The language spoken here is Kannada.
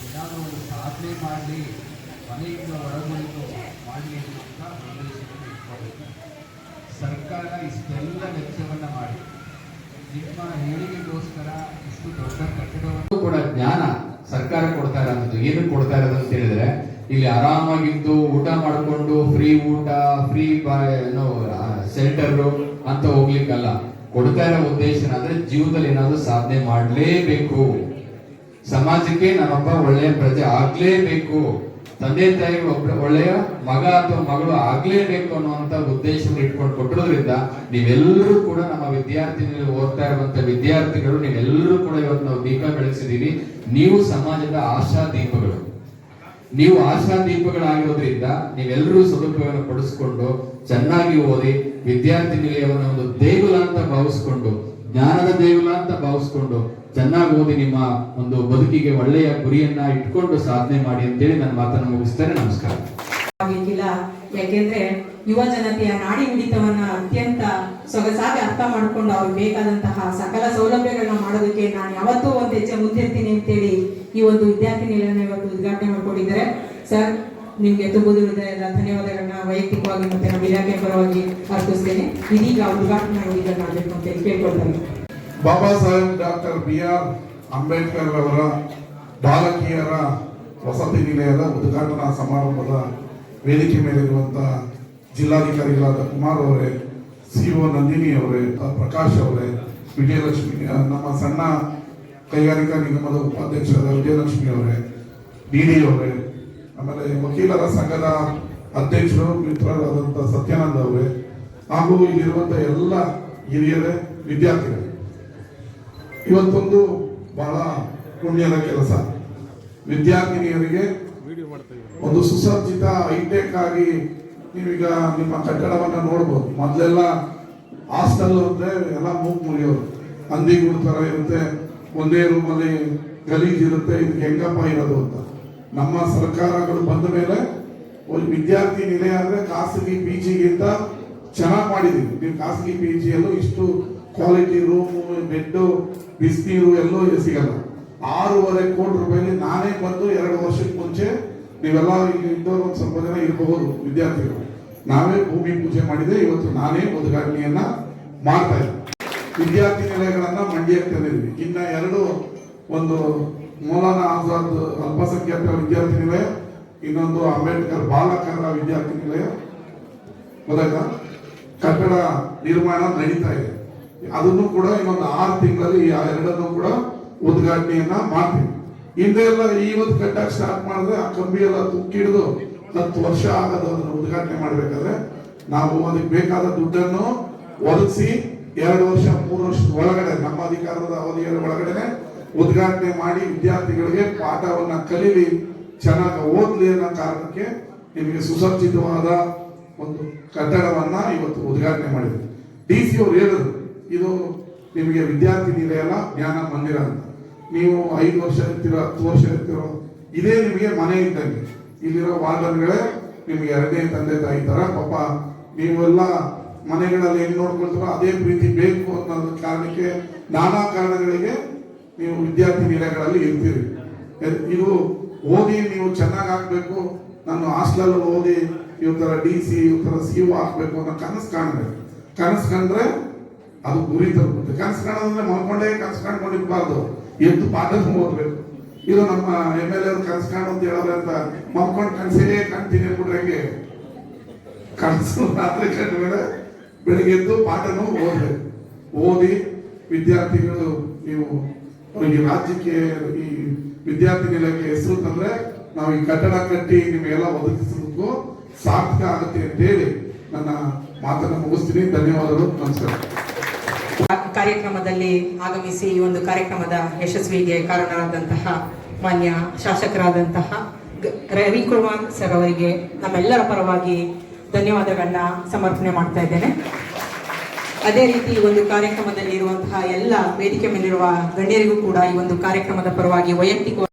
ಏನಾದರೂ ಒಂದು ಸಾಧನೆ ಮಾಡಲಿ, ಮನೆಯಿಂದ ಒಳಗೊಂಡು ಮಾಡಲಿ ಅಂತ ಉದ್ದೇಶವನ್ನು ಇಟ್ಕೊಳ್ಬೇಕು. ಸರ್ಕಾರ ಇಷ್ಟೆಲ್ಲ ವೆಚ್ಚವನ್ನು ಮಾಡಿ ನಿಮ್ಮ ಹೇಳಿಕೆಗೋಸ್ಕರ ಇಷ್ಟು ದೊಡ್ಡ ಕಟ್ಟಡವನ್ನು ಕೂಡ ಜ್ಞಾನ ಸರ್ಕಾರ ಕೊಡ್ತಾ ಇರೋದು. ಏನು ಕೊಡ್ತಾ ಇರೋದು ಅಂತ ಹೇಳಿದ್ರೆ, ಇಲ್ಲಿ ಆರಾಮಾಗಿದ್ದು ಊಟ ಮಾಡಿಕೊಂಡು ಫ್ರೀ ಊಟ, ಫ್ರೀ ಶೆಲ್ಟರ್ ಅಂತ ಹೋಗ್ಲಿಕ್ಕಲ್ಲ. ಕೊಡ್ತಾ ಇರೋ ಉದ್ದೇಶ ಅಂದ್ರೆ ಜೀವನದಲ್ಲಿ ಏನಾದ್ರು ಸಾಧನೆ ಮಾಡಲೇಬೇಕು, ಸಮಾಜಕ್ಕೆ ನಾನೊಬ್ಬ ಒಳ್ಳೆಯ ಪ್ರಜೆ ಆಗ್ಲೇಬೇಕು, ತಂದೆ ತಾಯಿ ಒಬ್ಬ ಒಳ್ಳೆಯ ಮಗ ಅಥವಾ ಮಗಳು ಆಗ್ಲೇಬೇಕು ಅನ್ನುವಂತ ಉದ್ದೇಶವನ್ನು ಇಟ್ಕೊಂಡು ಕೊಟ್ಟಿರೋದ್ರಿಂದ ನೀವೆಲ್ಲರೂ ಕೂಡ ನಮ್ಮ ವಿದ್ಯಾರ್ಥಿಗಳು ಓದ್ತಾ ಇರುವಂತ ವಿದ್ಯಾರ್ಥಿಗಳು ನೀವೆಲ್ಲರೂ ಕೂಡ ಇವತ್ತು ನಾವು ದೀಪ ಬೆಳೆಸಿದೀವಿ. ನೀವು ಸಮಾಜದ ಆಶಾ ದೀಪಗಳು, ನೀವು ಆಶಾ ದೀಪಗಳಾಗಿರೋದ್ರಿಂದ ನೀವೆಲ್ಲರೂ ಸದುಪಯೋಗ ಪಡಿಸ್ಕೊಂಡು ಚೆನ್ನಾಗಿ ಓದಿ ವಿದ್ಯಾರ್ಥಿ ನಿಲಯವನ್ನು ಒಂದು ದೇಗುಲ ಅಂತ ಭಾವಿಸ್ಕೊಂಡು, ಜ್ಞಾನದ ದೇಗುಲ ಅಂತ ಭಾವಿಸ್ಕೊಂಡು ಚೆನ್ನಾಗಿ ಓದಿ ನಿಮ್ಮ ಒಂದು ಬದುಕಿಗೆ ಒಳ್ಳೆಯ ಗುರಿಯನ್ನ ಇಟ್ಕೊಂಡು ಸಾಧನೆ ಮಾಡಿ ಅಂತೇಳಿ ನನ್ನ ಮಾತನ್ನು ಮುಗಿಸ್ತೇನೆ. ನಮಸ್ಕಾರ. ಯಾಕೆಂದ್ರೆ ಯುವ ಜನತೆಯ ನಾಡಿ ಮಿಡಿತವನ್ನ ಅತ್ಯಂತ ಸೊಗಸಾಗಿ ಅರ್ಥ ಮಾಡಿಕೊಂಡು ಅವ್ರಿಗೆ ಬೇಕಾದಂತಹ ಸಕಲ ಸೌಲಭ್ಯಗಳನ್ನ ಮಾಡೋದಕ್ಕೆ ನಾನು ಯಾವತ್ತೂ ಒಂದು ಹೆಜ್ಜೆ ಮುಂದಿರ್ತೀನಿ ಅಂತೇಳಿ ಈ ಒಂದು ವಿದ್ಯಾರ್ಥಿ ನಿಲಯನ ಇವತ್ತು ಉದ್ಘಾಟನೆ ಮಾಡಿಕೊಂಡಿದ್ದಾರೆ. ಸರ್, ನಿಮ್ಗೆ ತುಂಬುದು ಹೃದಯದ ಧನ್ಯವಾದಗಳನ್ನ ವೈಯಕ್ತಿಕವಾಗಿ ಮತ್ತೆ ನಮ್ಮ ಇಲಾಖೆ ಪರವಾಗಿ ಅರ್ಪಿಸ್ತೇನೆ. ಇದೀಗ ಉದ್ಘಾಟನೆ ಮಾಡಬೇಕು ಅಂತ ಕೇಳ್ಕೊಳ್ತಾರೆ. ಬಾಬಾ ಸಾಹೇಬ್ ಡಾಕ್ಟರ್ BR ಅಂಬೇಡ್ಕರ್ ಅವರ ಬಾಲಕಿಯರ ವಸತಿ ನಿಲಯದ ಉದ್ಘಾಟನಾ ಸಮಾರಂಭದ ವೇದಿಕೆ ಮೇಲಿರುವಂತಹ ಜಿಲ್ಲಾಧಿಕಾರಿಗಳಾದ ಕುಮಾರ್ ಅವರೇ, CO ನಂದಿನಿ ಅವರೇ, ಪ್ರಕಾಶ್ ಅವರೇ, ವಿಜಯಲಕ್ಷ್ಮಿ, ನಮ್ಮ ಸಣ್ಣ ಕೈಗಾರಿಕಾ ನಿಗಮದ ಉಪಾಧ್ಯಕ್ಷರಾದ ವಿಜಯಲಕ್ಷ್ಮಿ ಅವರೇ, DD ಅವರೇ, ಆಮೇಲೆ ವಕೀಲರ ಸಂಘದ ಅಧ್ಯಕ್ಷರು ಮಿತ್ರರಾದಂತಹ ಸತ್ಯಾನಂದ ಅವರೇ, ಹಾಗೂ ಇಲ್ಲಿರುವಂತಹ ಎಲ್ಲ ಹಿರಿಯರೇ, ವಿದ್ಯಾರ್ಥಿಗಳು, ಇವತ್ತೊಂದು ಬಹಳ ಪುಣ್ಯದ ಕೆಲಸ. ವಿದ್ಯಾರ್ಥಿನಿಯರಿಗೆ ಒಂದು ಸುಸಜ್ಜಿತ ಹೈಟೆಕ್ ಆಗಿ ನೀವೀಗ ನಿಮ್ಮ ಕಟ್ಟಡವನ್ನ ನೋಡ್ಬೋದು. ಮೊದಲೆಲ್ಲ ಹಾಸ್ಟೆಲ್ ಅಂದ್ರೆ ಎಲ್ಲ ಮೂಗ್ ಮುರಿಯೋರು, ಹಂದಿಗೂಡು ತರ ಇರುತ್ತೆ, ಒಂದೇ ರೂಮಲ್ಲಿ ಗಲೀಜ್ ಇರುತ್ತೆ, ಇದಕ್ಕೆ ಹೆಂಗಪ್ಪ ಇರೋದು ಅಂತ. ನಮ್ಮ ಸರ್ಕಾರಗಳು ಬಂದ ಮೇಲೆ ಒಂದು ವಿದ್ಯಾರ್ಥಿ ನಿಲಯ ಅಂದ್ರೆ ಖಾಸಗಿ PGಗಿಂತ ಚೆನ್ನಾಗಿ ಮಾಡಿದೀವಿ. ನೀವು ಖಾಸಗಿ PGಯಲ್ಲೂ ಇಷ್ಟು ಕ್ವಾಲಿಟಿ ರೂಮು, ಬೆಡ್, ಬಿಸಿನೀರು ಎಲ್ಲೋ ಸಿಗಲ್ಲ. 6.5 ಕೋಟಿ ರೂಪಾಯಿಲಿ ನಾನೇ ಬಂದು 2 ವರ್ಷಕ್ಕೆ ಮುಂಚೆ, ನೀವೆಲ್ಲ ಇದ್ದವರು ಒಂದು ಸ್ವಲ್ಪ ಜನ ಇರಬಹುದು ವಿದ್ಯಾರ್ಥಿಗಳು, ನಾವೇ ಭೂಮಿ ಪೂಜೆ ಮಾಡಿದೆ. ಇವತ್ತು ನಾನೇ ಉದ್ಘಾಟನೆಯನ್ನ ಮಾಡ್ತಾ ಇದ್ದೆ. ವಿದ್ಯಾರ್ಥಿ ನಿಲಯಗಳನ್ನ ಮಂಡ್ಯಕ್ಕೆ ತಂದಿದ್ವಿ. ಇನ್ನ 2, ಒಂದು ಮೌಲಾನಾ ಆಜಾದ್ ಅಲ್ಪಸಂಖ್ಯಾತರ ವಿದ್ಯಾರ್ಥಿ ನಿಲಯ, ಇನ್ನೊಂದು ಅಂಬೇಡ್ಕರ್ ಬಾಲಕರ ವಿದ್ಯಾರ್ಥಿ ನಿಲಯ. ಗೊತ್ತಾಯ್ತಾ? ಕಟ್ಟಡ ನಿರ್ಮಾಣ ನಡೀತಾ ಇದೆ. ಅದನ್ನು ಕೂಡ ಇನ್ನೊಂದು 6 ತಿಂಗಳಲ್ಲಿ ಆ 2 ಕೂಡ ಉದ್ಘಾಟನೆಯನ್ನ ಮಾಡ್ತೀವಿ. ಹಿಂದೆ ಎಲ್ಲ ಇವತ್ತು ಕಟ್ಟಕ್ಕೆ ಸ್ಟಾರ್ಟ್ ಮಾಡಿದ್ರೆ ಆ ಕಂಬಿ ಎಲ್ಲ ತುಕ್ಕಿಡಿದು 10 ವರ್ಷ ಆಗೋದು. ಅದನ್ನು ಉದ್ಘಾಟನೆ ಮಾಡಬೇಕಾದ್ರೆ ನಾವು ಅದಕ್ಕೆ ಬೇಕಾದ ದುಡ್ಡನ್ನು ಒದಗಿಸಿ 2 ವರ್ಷ 3 ವರ್ಷದ ಒಳಗಡೆ, ನಮ್ಮ ಅಧಿಕಾರದ ಅವಧಿಯ ಒಳಗಡೆ ಉದ್ಘಾಟನೆ ಮಾಡಿ ವಿದ್ಯಾರ್ಥಿಗಳಿಗೆ ಪಾಠವನ್ನ ಕಲೀಲಿ, ಚೆನ್ನಾಗಿ ಓದ್ಲಿ ಅನ್ನೋ ಕಾರಣಕ್ಕೆ ನಿಮಗೆ ಸುಸಜ್ಜಿತವಾದ ಒಂದು ಕಟ್ಟಡವನ್ನ ಇವತ್ತು ಉದ್ಘಾಟನೆ ಮಾಡಿದ್ವಿ. DC ಅವರು ಹೇಳಿದ್ರು, ಇದು ನಿಮಗೆ ವಿದ್ಯಾರ್ಥಿ ನಿಲಯ ಅಲ್ಲ, ಜ್ಞಾನ ಮಂದಿರ ಅಂತ. ನೀವು 5 ವರ್ಷ ಇರ್ತೀರೋ, 10 ವರ್ಷ ಇರ್ತೀರೋ, ಇದೇ ನಿಮಗೆ ಮನೆ ಇದ್ದಂಗೆ. ಇಲ್ಲಿರೋ ವಾರ್ಡನ್ಗಳೇ ನಿಮಗೆ 2ನೇ ತಂದೆ ತಾಯಿ ತರ. ಪಾಪ ನೀವೆಲ್ಲ ಮನೆಗಳಲ್ಲಿ ಹೆಂಗ್ ನೋಡ್ಕೊಳ್ತಾರೋ ಅದೇ ಪ್ರೀತಿ ಬೇಕು ಅನ್ನೋದ ಕಾರಣಕ್ಕೆ ನಾನಾ ಕಾರಣಗಳಿಗೆ ನೀವು ವಿದ್ಯಾರ್ಥಿ ನಿಲಯಗಳಲ್ಲಿ ಇರ್ತೀರಿ. ಇದು ಓದಿ ನೀವು ಚೆನ್ನಾಗಿ ಆಗ್ಬೇಕು, ನಾನು ಹಾಸ್ಟೆಲ್ ಓದಿ ಇವ್ ತರ DC ಇವ್ ತರ CO ಆಗ್ಬೇಕು ಅನ್ನೋ ಕನಸು ಕಾಣಬೇಕು. ಕನಸು ಕಂಡ್ರೆ ಅದು ಗುರಿ ತಲುಪುತ್ತೆ. ಕನಸು ಕಾಣೋದಂದ್ರೆ ಮಲ್ಕೊಂಡೇ ಕನಸು ಕಾಣ್ಕೊಂಡಿರ್ಬಾರ್ದು, ಎದ್ದು ಪಾಠ ಓದ್ಬೇಕು. ಇದು ನಮ್ಮ MLA ಅವ್ರು ಕನಸು ಕಾಣು ಅಂತ ಹೇಳೋದ್ರೆ ಅಂತ ಮಲ್ಕೊಂಡು ಕನಸೇ ಕಾಣ್ತೀನಿ ಅಂದ್ಬಿಟ್ರೆ ಹೆಂಗೆ? ಕನಸು ರಾತ್ರಿ ಕಂಡ ಮೇಲೆ ಬೆಳಿಗ್ಗೆ ಎದ್ದು ಪಾಠನೂ ಓದ್ಬೇಕು. ಓದಿ ವಿದ್ಯಾರ್ಥಿಗಳು ನೀವು ಈ ರಾಜ್ಯಕ್ಕೆ, ಈ ವಿದ್ಯಾರ್ಥಿ ನಿಲಯಕ್ಕೆ ಹೆಸರು ತಂದ್ರೆ ನಾವು ಈ ಕಟ್ಟಡ ಕಟ್ಟಿ ನಿಮಗೆಲ್ಲ ಒದಗಿಸೋದಕ್ಕೂ ಸಾರ್ಥಕ ಆಗುತ್ತೆ ಅಂತ ಹೇಳಿ ನನ್ನ ಮಾತನ್ನು ಮುಗಿಸ್ತೀನಿ. ಧನ್ಯವಾದಗಳು. ನಮಸ್ಕಾರ. ಕಾರ್ಯಕ್ರಮದಲ್ಲಿ ಆಗಮಿಸಿ ಈ ಒಂದು ಕಾರ್ಯಕ್ರಮದ ಯಶಸ್ವಿಗೆ ಕಾರಣರಾದಂತಹ ಮಾನ್ಯ ಶಾಸಕರಾದಂತಹ ರವಿಕುಮಾರ್ ಸರ್ ಅವರಿಗೆ ನಮ್ಮೆಲ್ಲರ ಪರವಾಗಿ ಧನ್ಯವಾದಗಳನ್ನ ಸಮರ್ಪಣೆ ಮಾಡ್ತಾ ಇದ್ದೇನೆ. ಅದೇ ರೀತಿ ಈ ಒಂದು ಕಾರ್ಯಕ್ರಮದಲ್ಲಿ ಇರುವಂತಹ ಎಲ್ಲ ವೇದಿಕೆ ಮೇಲಿರುವ ಗಣ್ಯರಿಗೂ ಕೂಡ ಈ ಒಂದು ಕಾರ್ಯಕ್ರಮದ ಪರವಾಗಿ ವೈಯಕ್ತಿಕ